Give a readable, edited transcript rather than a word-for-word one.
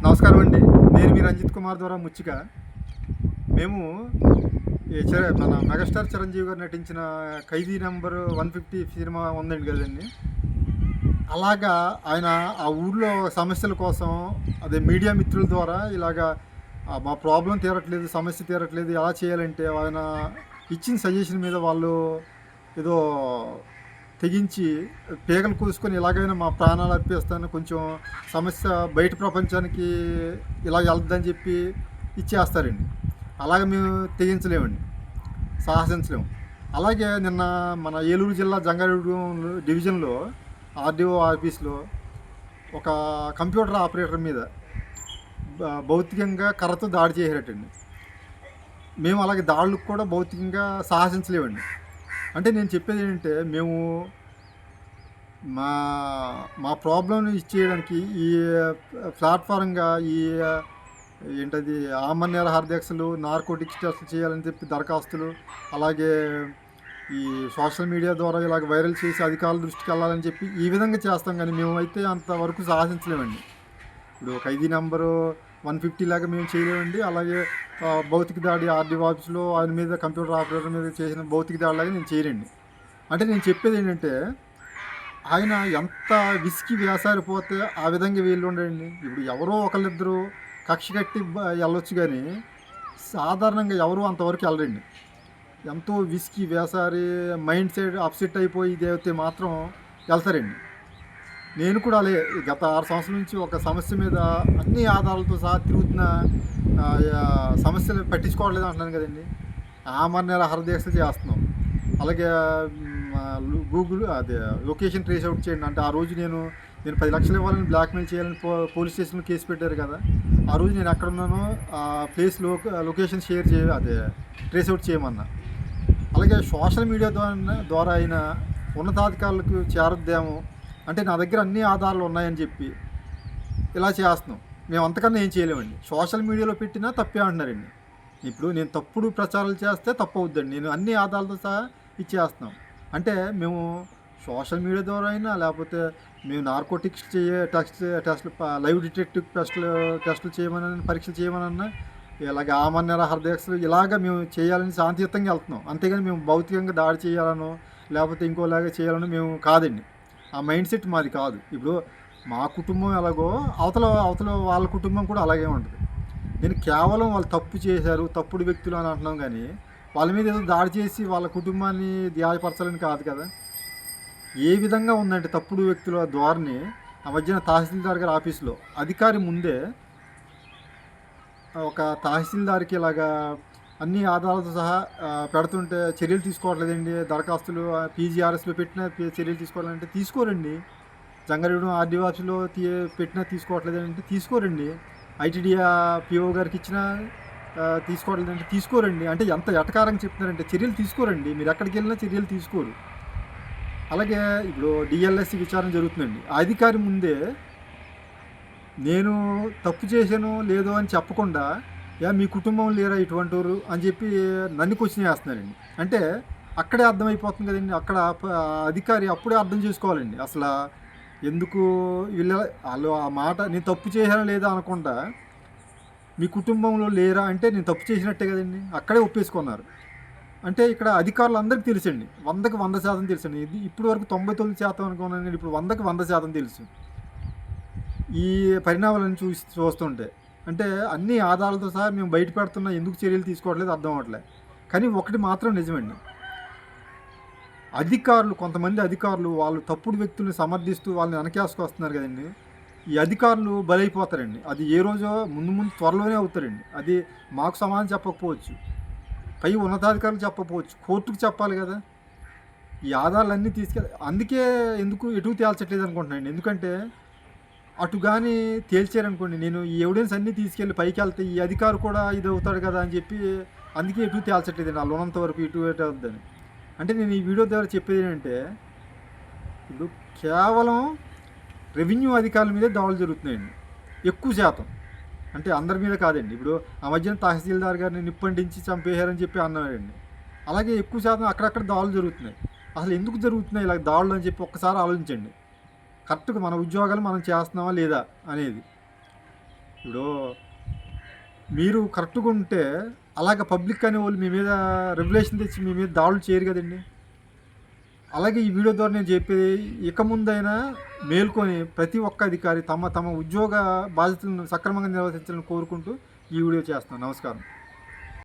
నమస్కారం అండి. నేను మీ రంజిత్ కుమార్ ద్వారా ముచ్చిక. మేము మన మెగాస్టార్ చిరంజీవి గారు నటించిన 'ఖైదీ నంబర్ 150' సినిమా ఉందండి కదండి. అలాగా ఆయన ఆ ఊర్లో సమస్యల కోసం అదే మీడియా మిత్రుల ద్వారా ఇలాగా మా ప్రాబ్లం తీరట్లేదు, సమస్య తీరట్లేదు, ఎలా చేయాలంటే ఆయన ఇచ్చిన సజెషన్ మీద వాళ్ళు ఏదో తెగించి పీకలు కోసుకొని ఎలాగైనా మా ప్రాణాలు అర్పిస్తాను, కొంచెం సమస్య బయట ప్రపంచానికి ఇలా వెళ్తుందని చెప్పి ఇచ్చేస్తారండి. అలాగే మేము తెగించలేమండి, సాహసించలేము. అలాగే నిన్న మన ఏలూరు జిల్లా జంగారెడ్డి డివిజన్లో ఆర్డీఓ ఆఫీస్లో ఒక కంప్యూటర్ ఆపరేటర్ మీద భౌతికంగా కర్రతో దాడి చేశారటండి. మేము అలాగే దాడులకు కూడా భౌతికంగా సాహసించలేమండి. అంటే నేను చెప్పేది ఏంటంటే, మేము మా మా ప్రాబ్లంని ఇచ్చేయడానికి ఈ ప్లాట్ఫారంగా ఈ ఏంటది ఆమరణ నిరాహార దీక్షలు, నార్కోటిక్స్ టెస్టులు చేయాలని చెప్పి దరఖాస్తులు, అలాగే ఈ సోషల్ మీడియా ద్వారా ఇలాగ వైరల్ చేసి అధికారుల దృష్టికి వెళ్ళాలని చెప్పి ఈ విధంగా చేస్తాం. కానీ మేమైతే అంతవరకు సాహసించలేమండి. ఇప్పుడు 'ఖైదీ నంబరు 150' లాగా మేము చేయలేమండి. అలాగే భౌతిక దాడి ఆర్డీఓ ఆఫీస్లో ఆయన మీద కంప్యూటర్ ఆపరేటర్ మీద చేసిన భౌతిక దాడిలాగా నేను చేయనండి. అంటే నేను చెప్పేది ఏంటంటే, ఆయన ఎంత విసికి వేసారిపోతే ఆ విధంగా వీళ్ళు ఉండండి. ఇప్పుడు ఎవరో ఒకళ్ళిద్దరూ కక్ష కట్టి వెళ్ళొచ్చు, కానీ సాధారణంగా ఎవరు అంతవరకు వెళ్ళరండి. ఎంతో విసికి వేసారి మైండ్ సెట్ అప్సెట్ అయిపోయి ఇదైతే మాత్రం వెళ్తారండి. నేను కూడా గత 6 సంవత్సరాల నుంచి ఒక సమస్య మీద అన్ని ఆధారాలతో సహా తిరుగుతున్న సమస్యలు పట్టించుకోవట్లేదు అంటున్నాను కదండి. ఆమరణ నిరాహార దీక్షలు చేస్తున్నాం. అలాగే గూగుల్ అదే లొకేషన్ ట్రేస్ అవుట్ చేయండి అంటే, ఆ రోజు నేను 10 లక్షలు ఇవ్వాలని బ్లాక్మెయిల్ చేయాలని పోలీస్ స్టేషన్లో కేసు పెట్టారు కదా. ఆ రోజు నేను ఎక్కడున్నానో ఆ ప్లేస్ లొకేషన్ షేర్ అదే ట్రేస్ అవుట్ చేయమన్నా. అలాగే సోషల్ మీడియా ద్వారా అయినా ఉన్నతాధికారులకు చేరద్దేమో అంటే, నా దగ్గర అన్ని ఆధారాలు ఉన్నాయని చెప్పి ఇలా చేస్తున్నాం. మేము అంతకన్నా ఏం చేయలేమండి. సోషల్ మీడియాలో పెట్టినా తప్పే అంటున్నారండి. ఇప్పుడు నేను తప్పుడు ప్రచారాలు చేస్తే తప్పు అవుద్దండి. నేను అన్ని ఆధారాలతో సహా ఇచ్చేస్తున్నాం. అంటే మేము సోషల్ మీడియా ద్వారా అయినా, లేకపోతే మేము నార్కోటిక్స్ టెస్టులు లైవ్ డిటెక్టివ్ టెస్టులు చేయమని, పరీక్షలు చేయమనన్నా, ఇలాగ ఆమరణ నిరాహార దీక్షలు ఇలాగ మేము చేయాలని శాంతియుతంగా వెళ్తున్నాం. అంతేగాని మేము భౌతికంగా దాడి చేయాలనో లేకపోతే ఇంకోలాగా చేయాలనో మేము కాదండి. ఆ మైండ్ సెట్ మాది కాదు. ఇప్పుడు మా కుటుంబం ఎలాగో అవతల అవతల వాళ్ళ కుటుంబం కూడా అలాగే ఉంటుంది. నేను కేవలం వాళ్ళు తప్పు చేశారు, తప్పుడు వ్యక్తులు అని అంటున్నాం, కానీ వాళ్ళ మీద ఏదో దాడి చేసి వాళ్ళ కుటుంబాన్ని ధ్యాయపరచాలని కాదు కదా. ఏ విధంగా ఉందంటే తప్పుడు వ్యక్తుల ధోరణి, ఆ మధ్యన తహసీల్దార్ గారి ఆఫీస్లో అధికారి ముందే ఒక తహసీల్దార్కి ఇలాగా అన్ని ఆధారాలతో సహా పెడుతుంటే చర్యలు తీసుకోవట్లేదండి. దరఖాస్తులు పీజీఆర్ఎస్లో పెట్టిన చర్యలు తీసుకోవాలంటే తీసుకోరండి. జంగారెడ్డి ఆర్డీఓ ఆఫీస్లో పెట్టినా తీసుకోవట్లేదంటే తీసుకోరండి. ఐటీడీఆ పిఓ గారికి ఇచ్చినా తీసుకోవట్లేదంటే తీసుకోరండి. అంటే ఎంత ఎటకారంగా చెప్తున్నారంటే చర్యలు తీసుకోరండి. మీరు ఎక్కడికి వెళ్ళినా చర్యలు తీసుకోరు. అలాగే ఇప్పుడు డిఎల్ఎస్సి విచారణ జరుగుతుందండి. ఆ అధికారి ముందే నేను తప్పు చేశానో లేదో అని చెప్పకుండా, మీ కుటుంబం లేరా ఇటువంటి వారు అని చెప్పి నన్ను క్వశ్చన్ చేస్తున్నారండి. అంటే అక్కడే అర్థమైపోతుంది కదండి. అక్కడ అధికారి అప్పుడే అర్థం చేసుకోవాలండి. అసలు ఎందుకు వాళ్ళు ఆ మాట నేను తప్పు చేశానో లేదా అనకుండా, మీ కుటుంబంలో లేరా అంటే నేను తప్పు చేసినట్టే కదండి. అక్కడే ఒప్పేసుకున్నారు. అంటే ఇక్కడ అధికారులు అందరికీ తెలుసండి. 100కి 100% తెలుసండి. ఇది ఇప్పటి వరకు 99% అనుకున్నాను, ఇప్పుడు 100కి 100% తెలుసు. ఈ పరిణామాలను చూస్తుంటే అంటే అన్ని ఆధారాలతో సహా మేము బయట పెడుతున్నా, ఎందుకు చర్యలు తీసుకోవట్లేదు అర్థం అవ్వట్లేదు. కానీ ఒకటి మాత్రం నిజమండి, కొంతమంది అధికారులు వాళ్ళు తప్పుడు వ్యక్తుల్ని సమర్థిస్తూ వాళ్ళని వెనకేసుకొస్తున్నారు కదండి. ఈ అధికారులు బలైపోతారండి. అది ఏ రోజో ముందు త్వరలోనే అవుతారండి. అది మాకు సమాధానం చెప్పకపోవచ్చు, పై ఉన్నతాధికారులు చెప్పకపోవచ్చు, కోర్టుకు చెప్పాలి కదా. ఈ ఆధారాలన్నీ అందుకే ఎందుకు ఎటు తేల్చట్లేదు అనుకుంటున్నానండి. ఎందుకంటే అటు కానీ తేల్చారనుకోండి, నేను ఈ ఎవిడెన్స్ అన్నీ తీసుకెళ్ళి పైకి వెళ్తే ఈ అధికారి కూడా ఇది అవుతాడు కదా అని చెప్పి అందుకే ఎటు తేల్చట్లేదండి. వాళ్ళు ఉన్నంత వరకు ఇటు అవుతుందని. అంటే నేను ఈ వీడియో ద్వారా చెప్పేది ఏంటంటే, ఇప్పుడు కేవలం రెవెన్యూ అధికారుల మీదే దాడులు జరుగుతున్నాయండి ఎక్కువ శాతం. అంటే అందరి మీద కాదండి. ఇప్పుడు ఆ మధ్యన తహసీల్దార్ గారిని నిప్పండించి చంపేశారని చెప్పి అన్నారండి. అలాగే ఎక్కువ శాతం అక్కడక్కడ దాడులు జరుగుతున్నాయి. అసలు ఎందుకు జరుగుతున్నాయి ఇలా దాడులు అని చెప్పి ఒక్కసారి ఆలోచించండి. కరెక్ట్గా మన ఉద్యోగాలు మనం చేస్తున్నామా లేదా అనేది. ఇప్పుడు మీరు కరెక్ట్గా ఉంటే అలాగ పబ్లిక్ అనే వాళ్ళు మీ మీద రెగ్యులేషన్ తెచ్చి మీ మీద దాడులు చేయరు కదండి. అలాగే ఈ వీడియో ద్వారా నేను చెప్పేది, ఇక ముందైనా మేల్కొని ప్రతి ఒక్క అధికారి తమ తమ ఉద్యోగ బాధ్యతలను సక్రమంగా నిర్వర్తించాలని కోరుకుంటూ ఈ వీడియో చేస్తున్నాను. నమస్కారం.